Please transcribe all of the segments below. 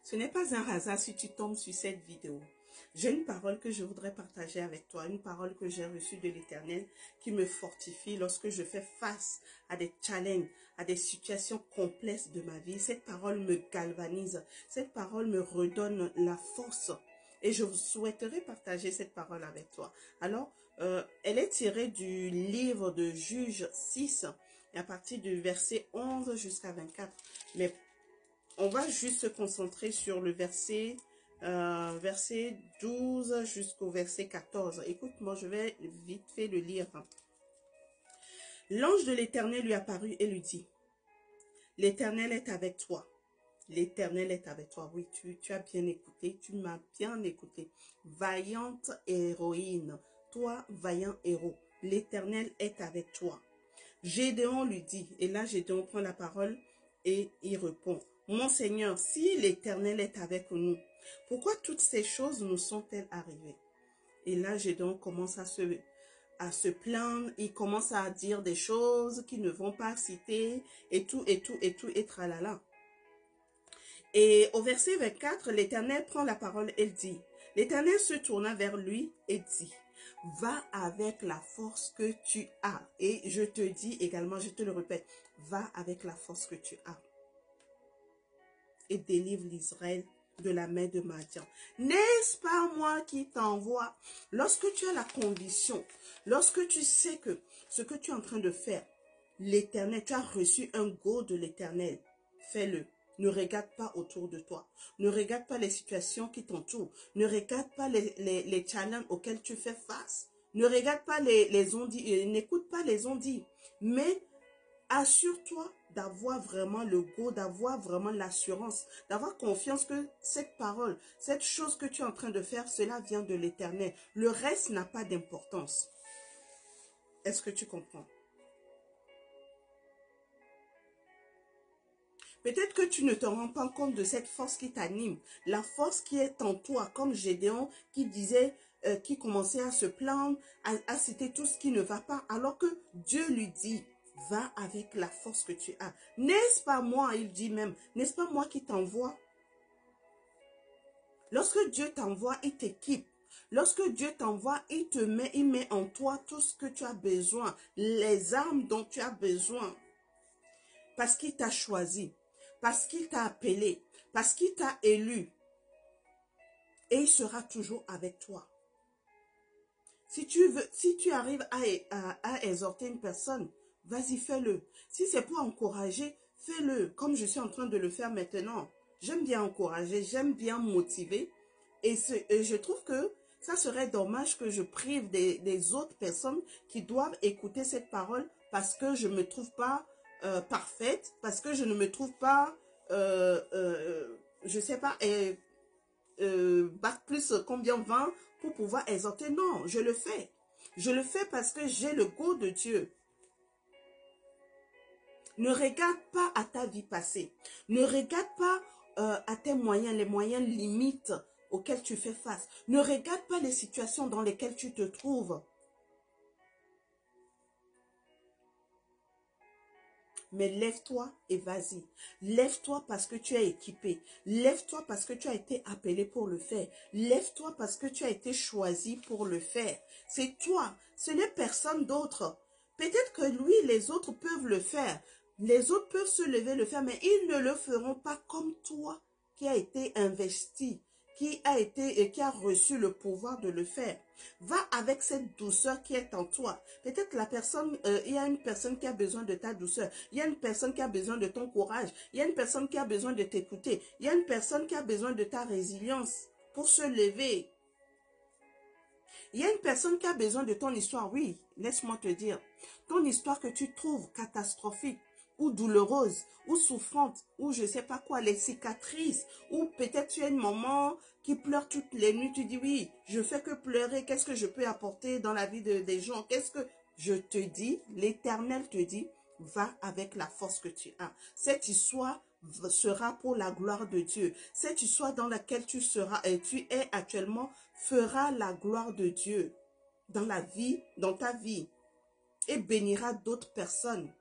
Ce n'est pas un hasard si tu tombes sur cette vidéo. J'ai une parole que je voudrais partager avec toi, une parole que j'ai reçue de l'Éternel qui me fortifie lorsque je fais face à des challenges, à des situations complexes de ma vie. Cette parole me galvanise, cette parole me redonne la force et je souhaiterais partager cette parole avec toi. Alors, elle est tirée du livre de Juges 6, et à partir du verset 11 jusqu'à 24. Mais on va juste se concentrer sur le verset 12 jusqu'au verset 14. Écoute, moi je vais vite fait le lire. L'ange de l'Éternel lui apparut et lui dit, l'Éternel est avec toi. L'Éternel est avec toi. Oui, tu as bien écouté, tu m'as bien écouté. Vaillante héroïne, toi, vaillant héros, l'Éternel est avec toi. Gédéon lui dit, et là Gédéon prend la parole et il répond, mon Seigneur, si l'Éternel est avec nous, pourquoi toutes ces choses nous sont-elles arrivées? Et là Gédéon commence à se plaindre, il commence à dire des choses qui ne vont pas citer, et tout, et tralala. Et au verset 24, l'Éternel prend la parole et dit, l'Éternel se tourna vers lui et dit, va avec la force que tu as. Et je te dis également, je te le répète, va avec la force que tu as. Et délivre l'Israël de la main de Madian. N'est-ce pas moi qui t'envoie? Lorsque tu as la conviction, lorsque tu sais que ce que tu es en train de faire, l'Éternel, tu as reçu un go de l'Éternel, fais-le. Ne regarde pas autour de toi. Ne regarde pas les situations qui t'entourent. Ne regarde pas les challenges auxquels tu fais face. Ne regarde pas les ondits. N'écoute pas les ondits. Mais assure-toi d'avoir vraiment le go, d'avoir vraiment l'assurance, d'avoir confiance que cette parole, cette chose que tu es en train de faire, cela vient de l'Éternel. Le reste n'a pas d'importance. Est-ce que tu comprends? Peut-être que tu ne te rends pas compte de cette force qui t'anime, la force qui est en toi, comme Gédéon qui disait, qui commençait à se plaindre, à citer tout ce qui ne va pas, alors que Dieu lui dit, va avec la force que tu as. N'est-ce pas moi, il dit même, n'est-ce pas moi qui t'envoie? Lorsque Dieu t'envoie, il t'équipe. Lorsque Dieu t'envoie, il met en toi tout ce que tu as besoin, les armes dont tu as besoin, parce qu'il t'a choisi. Parce qu'il t'a appelé, parce qu'il t'a élu. Et il sera toujours avec toi. Si tu arrives à exhorter une personne, vas-y, fais-le. Si c'est pour encourager, fais-le, comme je suis en train de le faire maintenant. J'aime bien encourager, j'aime bien motiver. Et je trouve que ça serait dommage que je prive des autres personnes qui doivent écouter cette parole parce que je ne me trouve pas parfaite, parce que je ne me trouve pas, je sais pas, bac plus combien 20 pour pouvoir exhorter. Non, je le fais. Je le fais parce que j'ai le goût de Dieu. Ne regarde pas à ta vie passée. Ne regarde pas à tes moyens, les moyens limites auxquels tu fais face. Ne regarde pas les situations dans lesquelles tu te trouves. Mais lève-toi et vas-y. Lève-toi parce que tu es équipé. Lève-toi parce que tu as été appelé pour le faire. Lève-toi parce que tu as été choisi pour le faire. C'est toi. Ce n'est personne d'autre. Peut-être que lui, les autres peuvent le faire. Les autres peuvent se lever, le faire, mais ils ne le feront pas comme toi qui a été investi, qui a reçu le pouvoir de le faire. Va avec cette douceur qui est en toi. Peut-être il y a une personne qui a besoin de ta douceur. Il y a une personne qui a besoin de ton courage. Il y a une personne qui a besoin de t'écouter. Il y a une personne qui a besoin de ta résilience pour se lever. Il y a une personne qui a besoin de ton histoire. Oui, laisse-moi te dire. Ton histoire que tu trouves catastrophique, ou douloureuse, ou souffrante, ou je ne sais pas quoi, les cicatrices, ou peut-être tu es une maman qui pleure toutes les nuits, tu dis oui, je fais que pleurer, qu'est-ce que je peux apporter dans la vie des gens, qu'est-ce que je te dis, l'Éternel te dit, va avec la force que tu as. Cette histoire sera pour la gloire de Dieu. Cette histoire dans laquelle tu es actuellement fera la gloire de Dieu dans dans ta vie, et bénira d'autres personnes.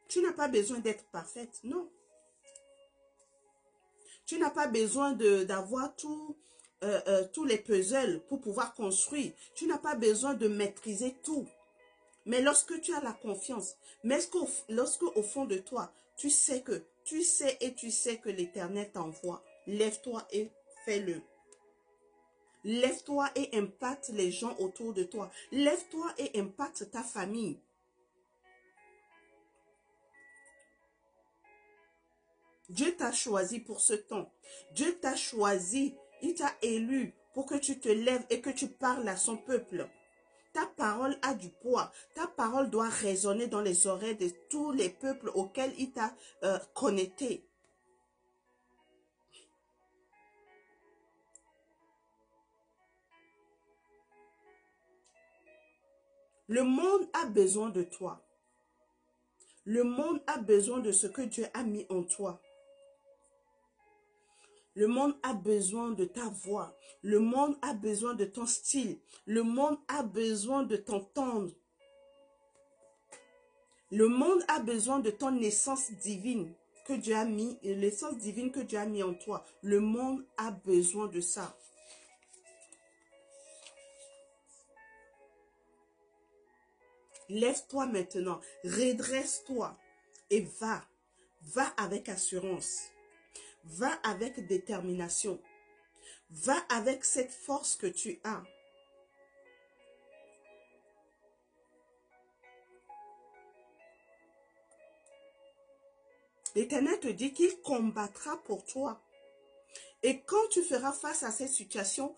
Tu n'as pas besoin d'être parfaite, non. Tu n'as pas besoin d'avoir tous les puzzles pour pouvoir construire. Tu n'as pas besoin de maîtriser tout. Mais lorsque tu as la confiance, lorsque au fond de toi, tu sais que l'Éternel t'envoie, lève-toi et fais-le. Lève-toi et impacte les gens autour de toi. Lève-toi et impacte ta famille. Dieu t'a choisi pour ce temps. Dieu t'a choisi, il t'a élu pour que tu te lèves et que tu parles à son peuple. Ta parole a du poids. Ta parole doit résonner dans les oreilles de tous les peuples auxquels il t'a connecté. Le monde a besoin de toi. Le monde a besoin de ce que Dieu a mis en toi. Le monde a besoin de ta voix. Le monde a besoin de ton style. Le monde a besoin de t'entendre. Le monde a besoin de ton essence divine que Dieu a mis, l'essence divine que Dieu a mis en toi. Le monde a besoin de ça. Lève-toi maintenant, redresse-toi et va. Va avec assurance. Va avec détermination. Va avec cette force que tu as. L'Éternel te dit qu'il combattra pour toi. Et quand tu feras face à cette situation,